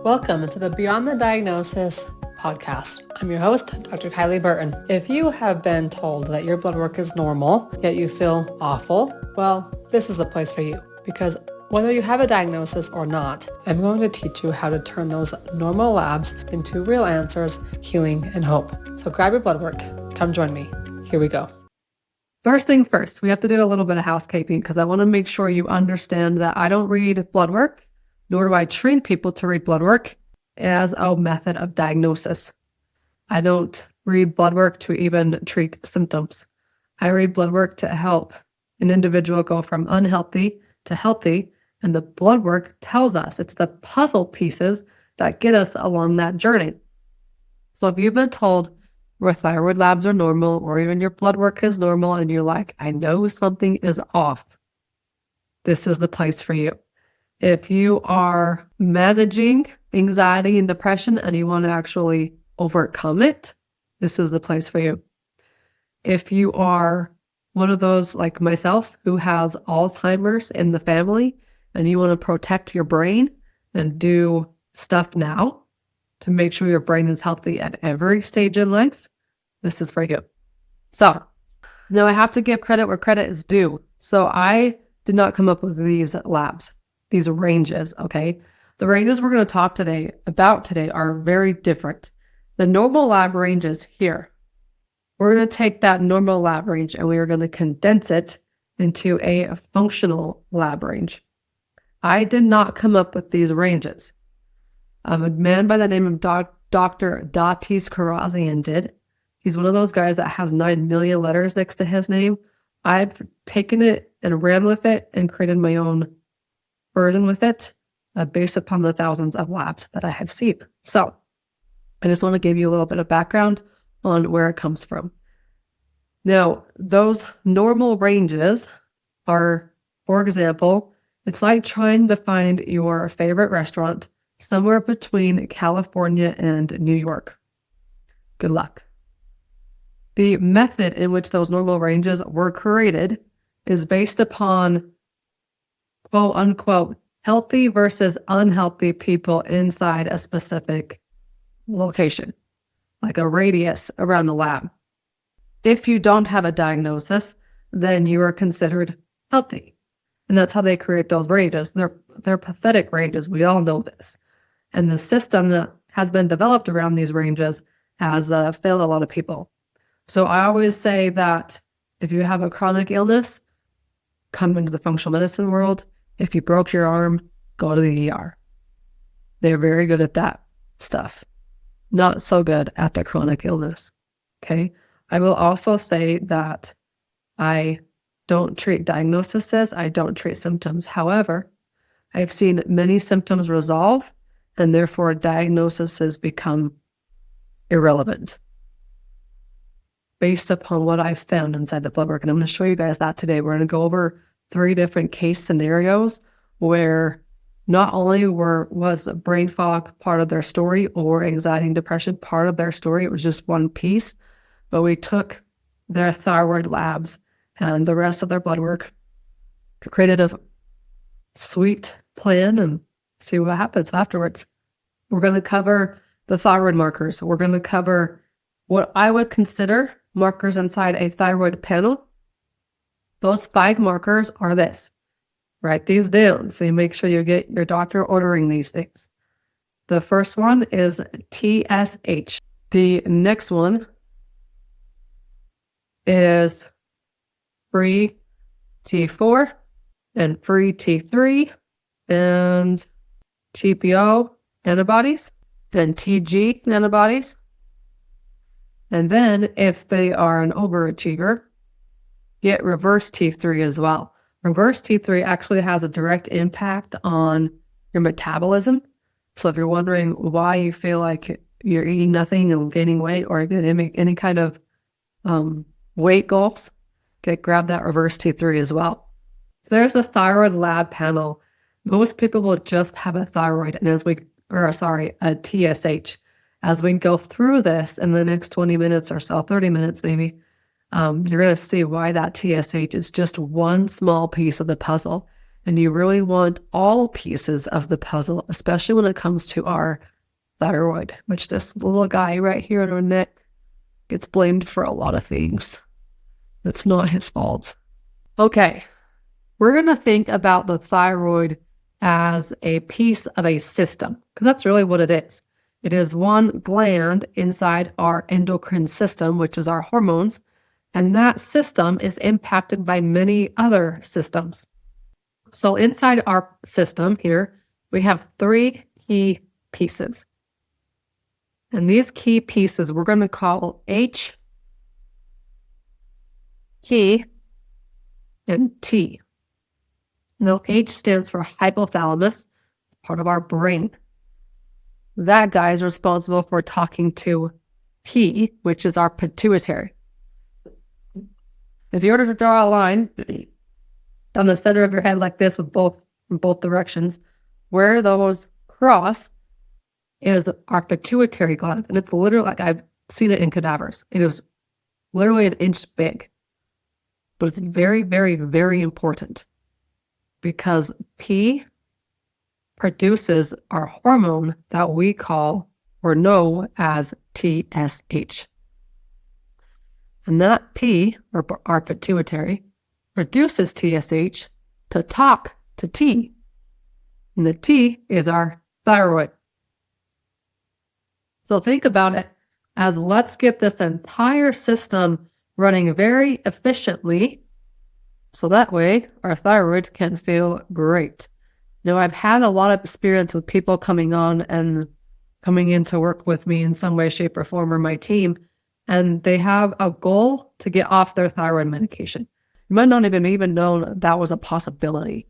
Welcome to the Beyond the Diagnosis podcast. I'm your host, Dr. Kylie Burton. If you have been told that your blood work is normal, yet you feel awful, well, this is the place for you, because whether you have a diagnosis or not, I'm going to teach you how to turn those normal labs into real answers, healing, and hope. So grab your blood work. Come join me. Here we go. First things first, we have to do a little bit of housekeeping because I want to make sure you understand that I don't read blood work, nor do I train people to read blood work as a method of diagnosis. I don't read blood work to even treat symptoms. I read blood work to help an individual go from unhealthy to healthy, and the blood work tells us it's the puzzle pieces that get us along that journey. So if you've been told your thyroid labs are normal, or even your blood work is normal, and you're like, I know something is off, this is the place for you. If you are managing anxiety and depression and you want to actually overcome it, this is the place for you. If you are one of those like myself who has Alzheimer's in the family and you want to protect your brain and do stuff now to make sure your brain is healthy at every stage in life, this is for you. So now I have to give credit where credit is due. So I did not come up with these labs, these ranges, okay? The ranges we're going to talk about today are very different. The normal lab ranges here. We're going to take that normal lab range and we are going to condense it into a functional lab range. I did not come up with these ranges. A man by the name of Dr. Datis Karazian did. He's one of those guys that has 9 million letters next to his name. I've taken it and ran with it and created my own version with it based upon the thousands of labs that I have seen. So I just want to give you a little bit of background on where it comes from. Now, those normal ranges are, for example, it's like trying to find your favorite restaurant somewhere between California and New York. Good luck. The method in which those normal ranges were created is based upon quote unquote healthy versus unhealthy people inside a specific location, like a radius around the lab. If you don't have a diagnosis, then you are considered healthy. And that's how they create those ranges. They're pathetic ranges. We all know this. And the system that has been developed around these ranges has failed a lot of people. So I always say that if you have a chronic illness, come into the functional medicine world. If you broke your arm, go to the ER. They're very good at that stuff. Not so good at the chronic illness. Okay. I will also say that I don't treat diagnoses. I don't treat symptoms. However, I've seen many symptoms resolve and therefore diagnoses become irrelevant based upon what I've found inside the blood work. And I'm going to show you guys that today. We're going to go over 3 different case scenarios where not only was brain fog part of their story or anxiety and depression part of their story, it was just one piece, but we took their thyroid labs and the rest of their blood work, created a sweet plan and see what happens afterwards. We're going to cover the thyroid markers. We're going to cover what I would consider markers inside a thyroid panel. Those 5 markers are this. Write these down so you make sure you get your doctor ordering these things. The first one is TSH. The next one is free T4 and free T3 and TPO antibodies, then TG antibodies. And then if they are an overachiever, get reverse T3 as well. Reverse T3 actually has a direct impact on your metabolism. So if you're wondering why you feel like you're eating nothing and gaining weight or any kind of weight goals, grab that reverse T3 as well. There's a thyroid lab panel. Most people will just have a thyroid and a TSH. As we go through this in the next 20 minutes or so, 30 minutes maybe, you're going to see why that TSH is just one small piece of the puzzle. And you really want all pieces of the puzzle, especially when it comes to our thyroid, which this little guy right here in our neck gets blamed for a lot of things. It's not his fault. Okay, we're going to think about the thyroid as a piece of a system, because that's really what it is. It is one gland inside our endocrine system, which is our hormones, and that system is impacted by many other systems. So inside our system here, we have 3 key pieces. And these key pieces we're going to call H, T, and T. Now, H stands for hypothalamus, part of our brain. That guy is responsible for talking to P, which is our pituitary. If you were to draw a line down the center of your head like this with in both directions, where those cross is our pituitary gland. And it's literally, like, I've seen it in cadavers. It is literally an inch big. But it's very, very, very important because P produces our hormone that we call or know as TSH. And that P, or our pituitary, produces TSH to talk to T. And the T is our thyroid. So think about it as, let's get this entire system running very efficiently so that way our thyroid can feel great. Now, I've had a lot of experience with people coming on and coming in to work with me in some way, shape, or form, or my team, and they have a goal to get off their thyroid medication. You might not even know that was a possibility.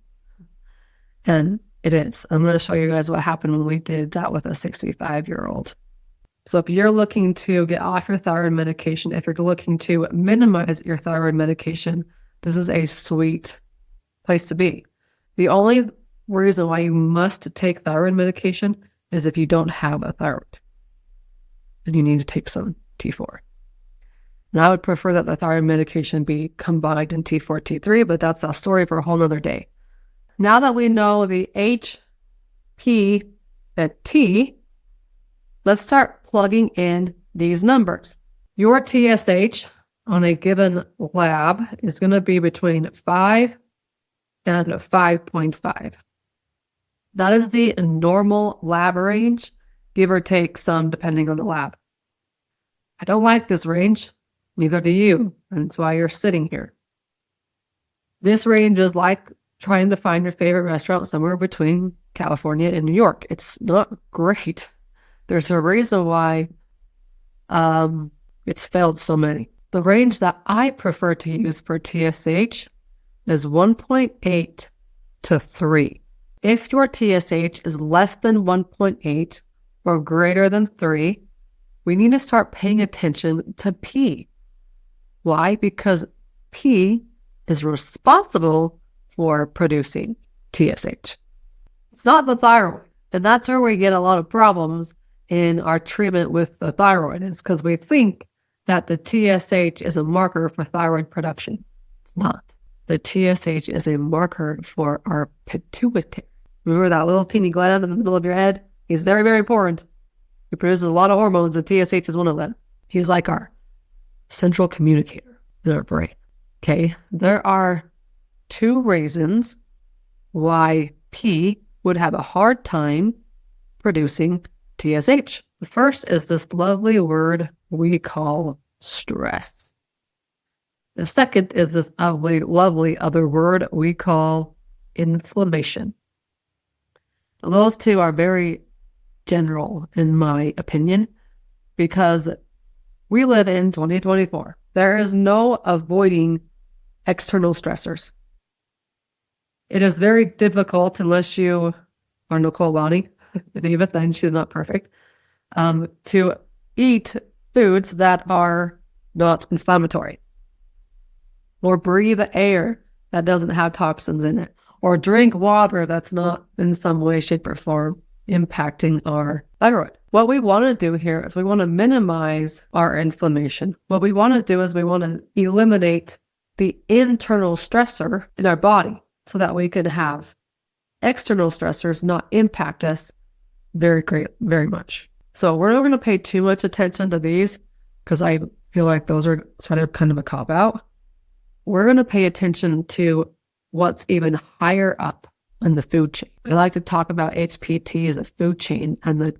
And it is. I'm going to show you guys what happened when we did that with a 65-year-old. So if you're looking to get off your thyroid medication, if you're looking to minimize your thyroid medication, this is a sweet place to be. The only reason why you must take thyroid medication is if you don't have a thyroid and you need to take some T4. And I would prefer that the thyroid medication be combined in T4, T3, but that's a story for a whole nother day. Now that we know the H, P, and T, let's start plugging in these numbers. Your TSH on a given lab is going to be between 5 and 5.5. That is the normal lab range, give or take some depending on the lab. I don't like this range, neither do you, and that's why you're sitting here. This range is like trying to find your favorite restaurant somewhere between California and New York. It's not great. There's a reason why it's failed so many. The range that I prefer to use for TSH is 1.8 to 3. If your TSH is less than 1.8 or greater than 3, we need to start paying attention to P. Why? Because P is responsible for producing TSH. It's not the thyroid. And that's where we get a lot of problems in our treatment with the thyroid, is because we think that the TSH is a marker for thyroid production. It's not. The TSH is a marker for our pituitary. Remember that little teeny gland in the middle of your head? He's very, very important. He produces a lot of hormones, and TSH is one of them. He's like our central communicator in our brain. Okay, there are 2 reasons why P would have a hard time producing TSH. The first is this lovely word we call stress. The second is this lovely other word we call inflammation. Those 2 are very general, in my opinion, because we live in 2024. There is no avoiding external stressors. It is very difficult, unless you are Nicole Lonnie, even then she's not perfect, to eat foods that are not inflammatory, or breathe air that doesn't have toxins in it, or drink water that's not in some way, shape, or form impacting our thyroid. What we want to do here is we want to minimize our inflammation. What we want to do is we want to eliminate the internal stressor in our body. so that we can have external stressors not impact us very much. So we're not going to pay too much attention to these because I feel like those are sort of kind of a cop-out. We're going to pay attention to what's even higher up in the food chain. I like to talk about HPT as a food chain, and the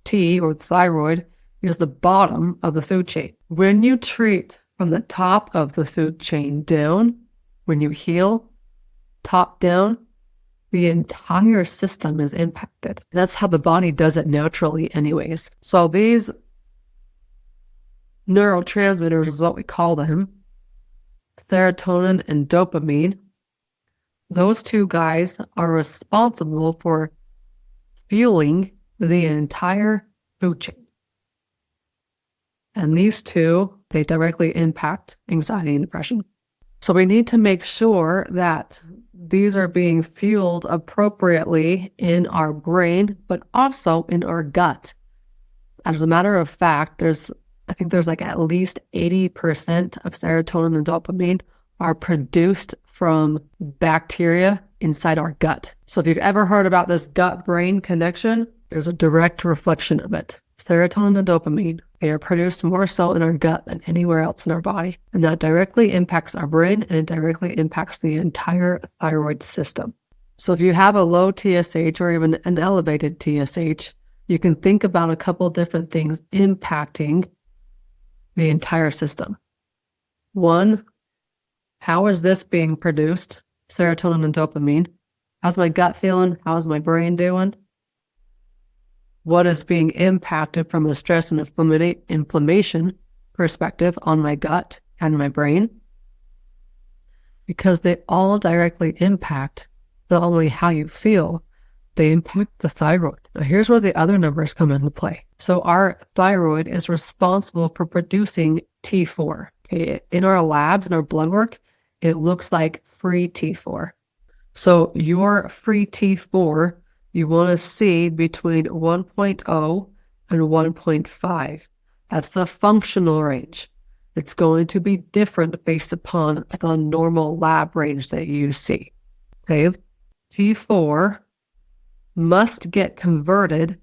T, or thyroid, is the bottom of the food chain. When you treat from the top of the food chain down, when you heal top down, the entire system is impacted. That's how the body does it naturally anyways. So these neurotransmitters is what we call them, serotonin and dopamine. Those two guys are responsible for fueling the entire food chain. And these two, they directly impact anxiety and depression. So we need to make sure that these are being fueled appropriately in our brain, but also in our gut. As a matter of fact, I think there's like at least 80% of serotonin and dopamine are produced from bacteria inside our gut. So if you've ever heard about this gut-brain connection, there's a direct reflection of it. Serotonin and dopamine, they are produced more so in our gut than anywhere else in our body. And that directly impacts our brain, and it directly impacts the entire thyroid system. So if you have a low TSH or even an elevated TSH, you can think about a couple different things impacting the entire system. One, how is this being produced? Serotonin and dopamine. How's my gut feeling? How's my brain doing? What is being impacted from a stress and inflammation perspective on my gut and my brain? Because they all directly impact not only how you feel, they impact the thyroid. Now here's where the other numbers come into play. So our thyroid is responsible for producing T4. Okay? In our labs, in our blood work, it looks like free T4. So your free T4, you want to see between 1.0 and 1.5. That's the functional range. It's going to be different based upon the normal lab range that you see. Okay, T4 must get converted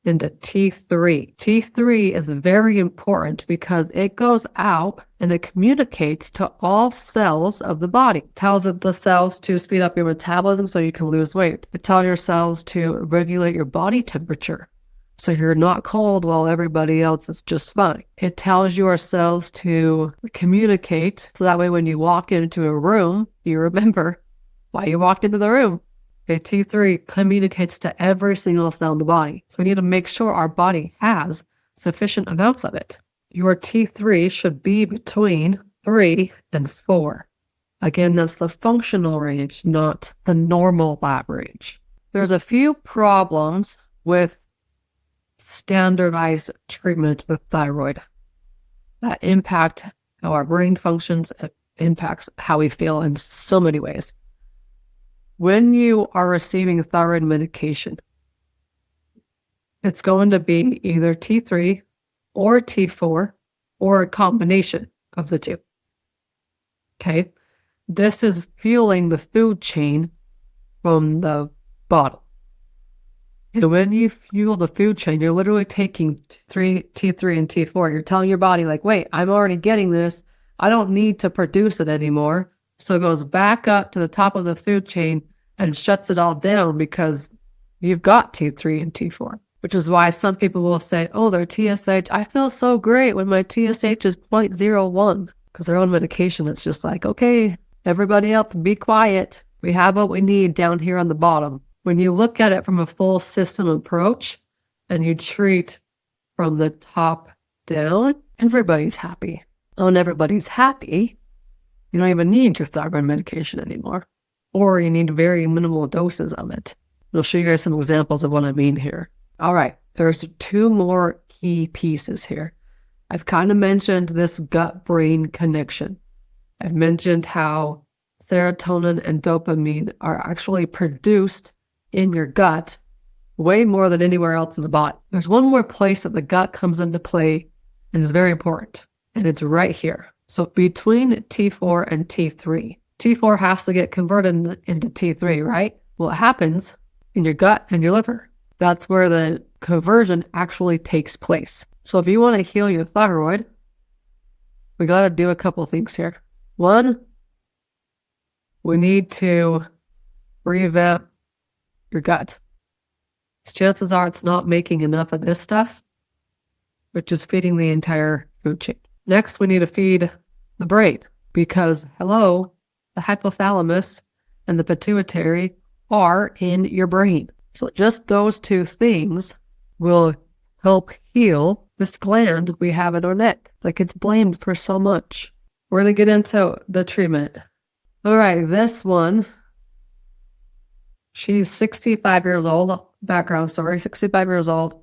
into T3. T3 is very important because it goes out and it communicates to all cells of the body. It tells the cells to speed up your metabolism so you can lose weight. It tells your cells to regulate your body temperature so you're not cold while everybody else is just fine. It tells your cells to communicate so that way when you walk into a room, you remember why you walked into the room. Okay, T3 communicates to every single cell in the body. So we need to make sure our body has sufficient amounts of it. Your T3 should be between 3 and 4. Again, that's the functional range, not the normal lab range. There's a few problems with standardized treatment with thyroid that impact how our brain functions. It impacts how we feel in so many ways. When you are receiving thyroid medication, it's going to be either T3 or T4 or a combination of the two. Okay, this is fueling the food chain from the bottom. And when you fuel the food chain, you're literally taking T3 and T4. You're telling your body like, wait, I'm already getting this. I don't need to produce it anymore. So it goes back up to the top of the food chain and shuts it all down because you've got T3 and T4, which is why some people will say, oh, their TSH, I feel so great when my TSH is 0.01, because they're on medication that's just like, okay, everybody else be quiet. We have what we need down here on the bottom. When you look at it from a full system approach and you treat from the top down, everybody's happy. When everybody's happy, you don't even need your thyroid medication anymore, or you need very minimal doses of it. I'll show you guys some examples of what I mean here. All right, there's two more key pieces here. I've kind of mentioned this gut-brain connection. I've mentioned how serotonin and dopamine are actually produced in your gut way more than anywhere else in the body. There's one more place that the gut comes into play and is very important, and it's right here. So between T4 and T3, T4 has to get converted into T3, right? Well, it happens in your gut and your liver. That's where the conversion actually takes place. So if you want to heal your thyroid, we got to do a couple things here. One, we need to revamp your gut. Chances are it's not making enough of this stuff, which is feeding the entire food chain. Next, we need to feed the brain because, hello, the hypothalamus and the pituitary are in your brain. So just those two things will help heal this gland we have in our neck. Like it's blamed for so much. We're going to get into the treatment. All right, this one, she's 65 years old, background story, 65 years old,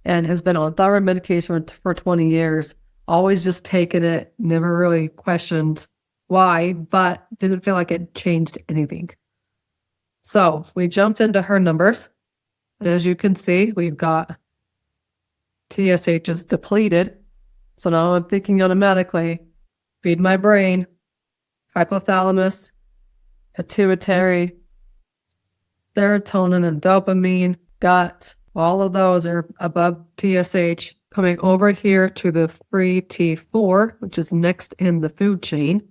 and has been on thyroid medication for 20 years, always just taken it, never really questioned why, but didn't feel like it changed anything. So we jumped into her numbers, and as you can see, we've got TSH is depleted. So now I'm thinking automatically, feed my brain, hypothalamus, pituitary, serotonin and dopamine, gut, all of those are above TSH, coming over here to the free T4, which is next in the food chain,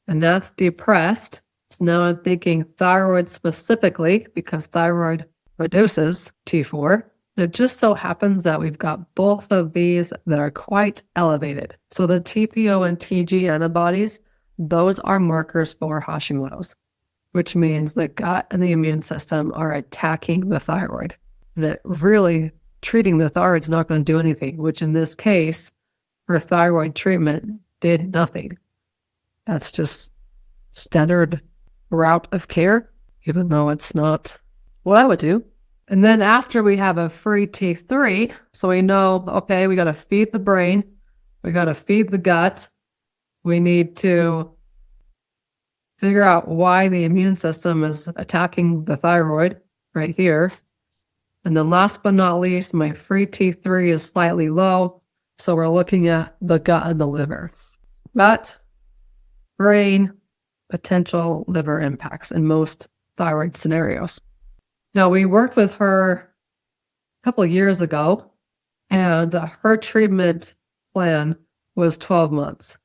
and that's depressed. So now I'm thinking thyroid specifically, because thyroid reduces T4. And it just so happens that we've got both of these that are quite elevated. So the TPO and TG antibodies, those are markers for Hashimoto's, which means the gut and the immune system are attacking the thyroid. And it really, treating the thyroid is not going to do anything, which in this case, her thyroid treatment did nothing. That's just standard route of care, even though it's not what I would do. And then after we have a free T3, so we know, okay, we got to feed the brain, we got to feed the gut, we need to figure out why the immune system is attacking the thyroid right here. And then last but not least, my free T3 is slightly low, so we're looking at the gut and the liver. Gut, brain, potential liver impacts in most thyroid scenarios. Now, we worked with her a couple of years ago, and her treatment plan was 12 months.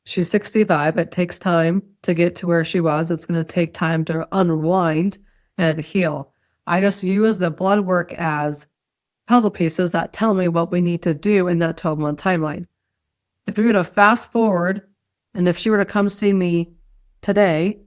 She's 65. It takes time to get to where she was. It's going to take time to unwind and heal. I just use the blood work as puzzle pieces that tell me what we need to do in that 12-month timeline. If we were to fast forward, and if she were to come see me today,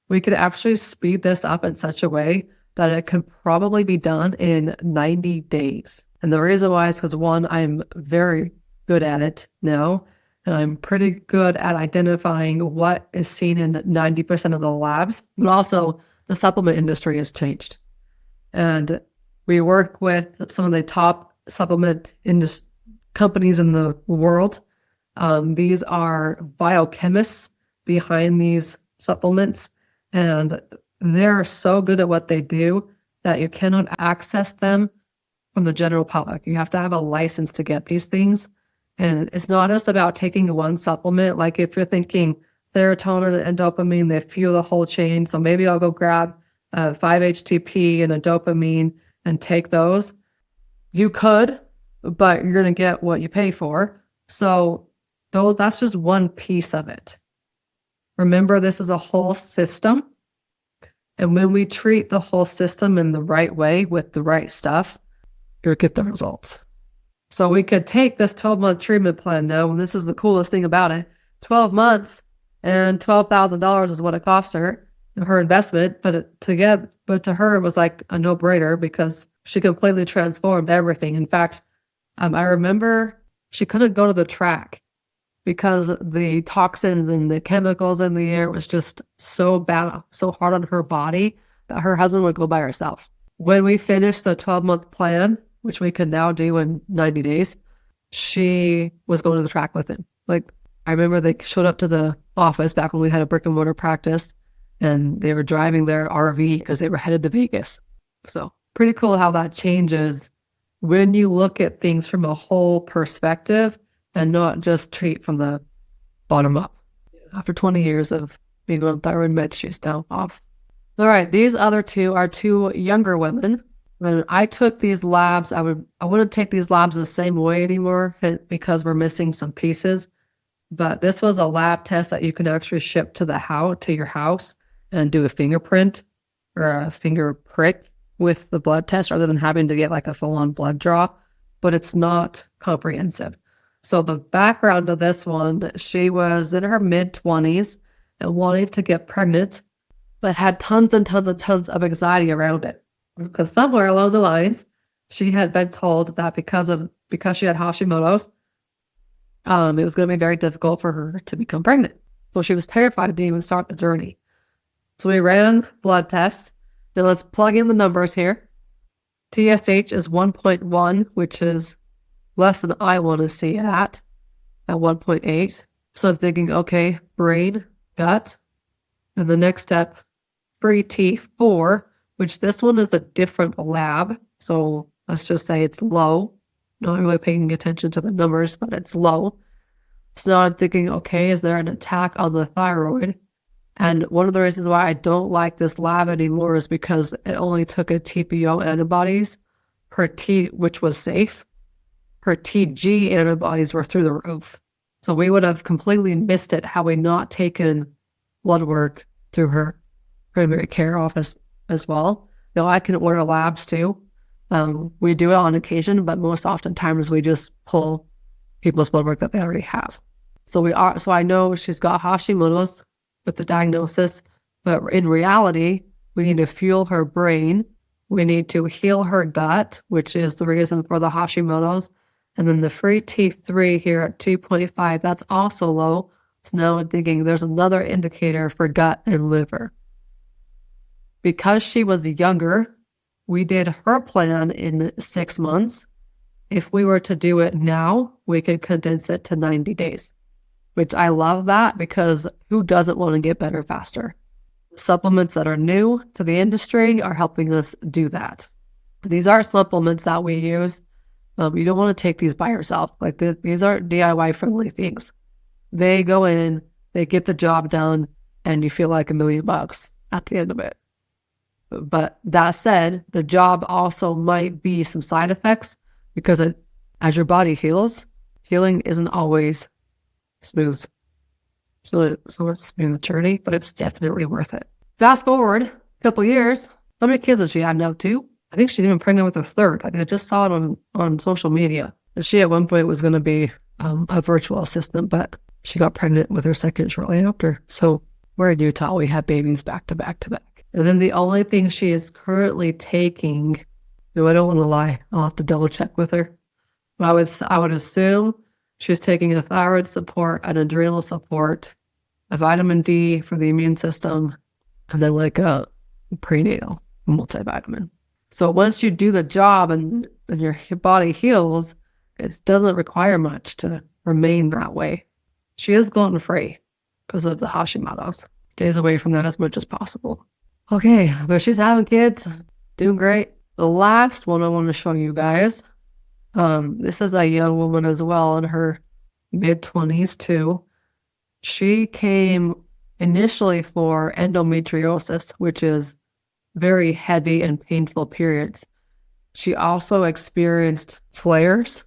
we could actually speed this up in such a way that it could probably be done in 90 days. And the reason why is because, one, I'm very good at it now, and I'm pretty good at identifying what is seen in 90% of the labs, but also the supplement industry has changed. And we work with some of the top supplement companies in the world. These are biochemists behind these supplements, and they're so good at what they do that you cannot access them from the general public. You have to have a license to get these things. And it's not just about taking one supplement. Like if you're thinking serotonin and dopamine, they fuel the whole chain. So maybe I'll go grab a 5-HTP and a dopamine and take those. You could, but you're going to get what you pay for. So that's just one piece of it. Remember, this is a whole system. And when we treat the whole system in the right way with the right stuff, you'll get the results. So we could take this 12-month treatment plan now, and this is the coolest thing about it. 12 months and $12,000 is what it cost her investment, but to her it was like a no-brainer because she completely transformed everything. In fact, I remember she couldn't go to the track because the toxins and the chemicals in the air was just so bad, so hard on her body that her husband would go by herself. When we finished the 12-month plan, which we could now do in 90 days, she was going to the track with him. Like, I remember they showed up to the office back when we had a brick and mortar practice, and they were driving their RV because they were headed to Vegas. So pretty cool how that changes when you look at things from a whole perspective and not just treat from the bottom up. After 20 years of being on thyroid meds, she's now off. All right, these other two are two younger women. When I took these labs, I wouldn't take these labs the same way anymore because we're missing some pieces. But this was a lab test that you can actually ship to your house and do a fingerprint or a finger prick with the blood test rather than having to get like a full-on blood draw. But it's not comprehensive. So the background of this one, she was in her mid-20s and wanted to get pregnant, but had tons and tons and tons of anxiety around it. Because somewhere along the lines, she had been told that because she had Hashimoto's, it was going to be very difficult for her to become pregnant. So she was terrified to even start the journey. So we ran blood tests. Now let's plug in the numbers here. TSH is 1.1, which is less than I want to see at 1.8. So I'm thinking, okay, brain, gut. And the next step, free T4, which this one is a different lab. So let's just say it's low. Not really paying attention to the numbers, but it's low. So now I'm thinking, okay, is there an attack on the thyroid? And one of the reasons why I don't like this lab anymore is because it only took a TPO antibodies per T, which was safe. Her TG antibodies were through the roof. So we would have completely missed it had we not taken blood work through her primary care office as well. Now I can order labs too. We do it on occasion, but most oftentimes we just pull people's blood work that they already have. So I know she's got Hashimoto's with the diagnosis, but in reality, we need to fuel her brain. We need to heal her gut, which is the reason for the Hashimoto's. And then the free T3 here at 2.5, that's also low. So now I'm thinking there's another indicator for gut and liver. Because she was younger, we did her plan in 6 months. If we were to do it now, we could condense it to 90 days, which I love that because who doesn't want to get better faster? Supplements that are new to the industry are helping us do that. These are supplements that we use. You don't want to take these by yourself. Like these aren't DIY friendly things. They go in, they get the job done, and you feel like $1 million at the end of it. But that said, the job also might be some side effects because as your body heals, healing isn't always smooth. So it's a smooth journey, but it's definitely worth it. Fast forward a couple years, how many kids does she have now? 2? I think she's even pregnant with her 3rd. I just saw it on social media. And she at one point was going to be a virtual assistant, but she got pregnant with her 2nd shortly after. So we're in Utah. We have babies back to back to back. And then the only thing she is currently taking, no, I don't want to lie. I'll have to double check with her. But I would assume she's taking a thyroid support, an adrenal support, a vitamin D for the immune system, and then like a prenatal multivitamin. So once you do the job and your body heals, it doesn't require much to remain that way. She is gluten-free because of the Hashimoto's. Stays away from that as much as possible. Okay, but she's having kids, doing great. The last one I want to show you guys, this is a young woman as well in her mid-20s too. She came initially for endometriosis, which is very heavy and painful periods. She also experienced flares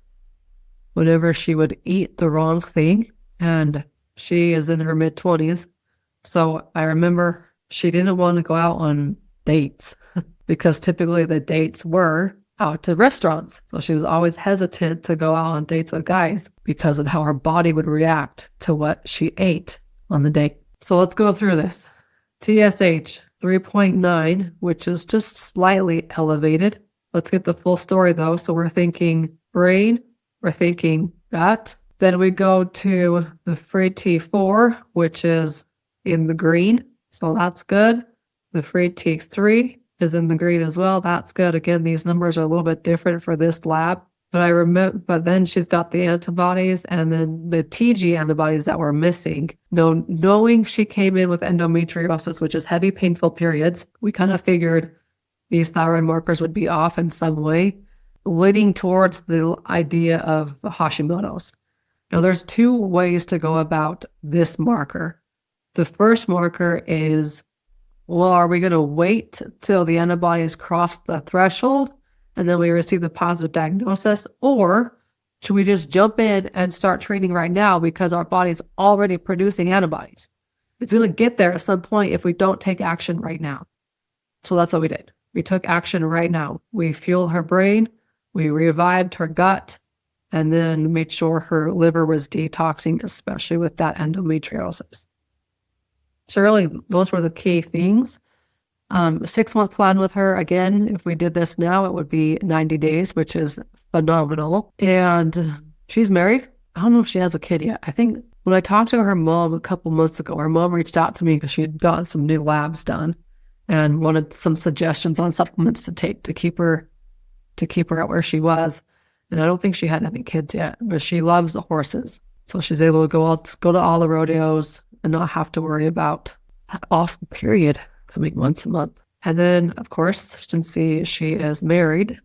whenever she would eat the wrong thing, and she is in her mid-20s. So I remember she didn't want to go out on dates because typically the dates were out to restaurants. So she was always hesitant to go out on dates with guys because of how her body would react to what she ate on the date. So let's go through this. TSH 3.9, which is just slightly elevated. Let's get the full story though. So we're thinking brain, we're thinking gut. Then we go to the free T4, which is in the green. So that's good. The free T3 is in the green as well. That's good. Again, these numbers are a little bit different for this lab. But then she's got the antibodies and then the TG antibodies that were missing. Knowing she came in with endometriosis, which is heavy, painful periods, we kind of figured these thyroid markers would be off in some way, leading towards the idea of Hashimoto's. Now, there's 2 ways to go about this marker. The first marker is, well, are we going to wait till the antibodies cross the threshold and then we receive the positive diagnosis? Or should we just jump in and start treating right now because our body's already producing antibodies? It's going to get there at some point if we don't take action right now. So that's what we did. We took action right now. We fueled her brain, we revived her gut, and then made sure her liver was detoxing, especially with that endometriosis. So really, those were the key things. 6-month plan with her. Again, if we did this now, it would be 90 days, which is phenomenal. And she's married. I don't know if she has a kid yet. I think when I talked to her mom a couple months ago, her mom reached out to me because she had gotten some new labs done and wanted some suggestions on supplements to take to keep her at where she was. And I don't think she had any kids yet, but she loves the horses. So she's able to go to all the rodeos and not have to worry about that off period coming once a month. And then, of course, since she is married,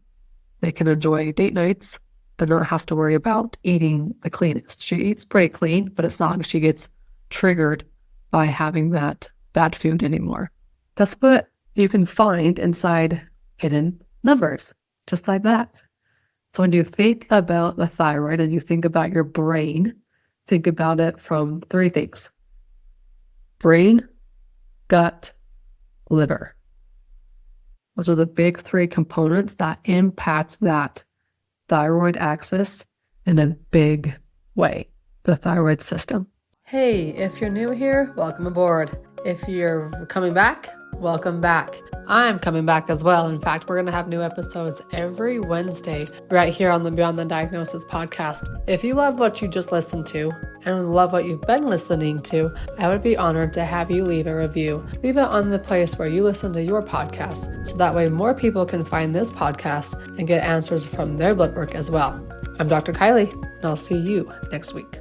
they can enjoy date nights and not have to worry about eating the cleanest. She eats pretty clean, but it's not like she gets triggered by having that bad food anymore. That's what you can find inside hidden numbers, just like that. So when you think about the thyroid and you think about your brain, think about it from 3 things: brain, gut, liver. Those are the big 3 components that impact that thyroid axis in a big way, the thyroid system. Hey, if you're new here, welcome aboard. If you're coming back, welcome back. I'm coming back as well. In fact, we're going to have new episodes every Wednesday right here on the Beyond the Diagnosis podcast. If you love what you just listened to and love what you've been listening to, I would be honored to have you leave a review. Leave it on the place where you listen to your podcast, so that way more people can find this podcast and get answers from their blood work as well. I'm Dr. Kylie, and I'll see you next week.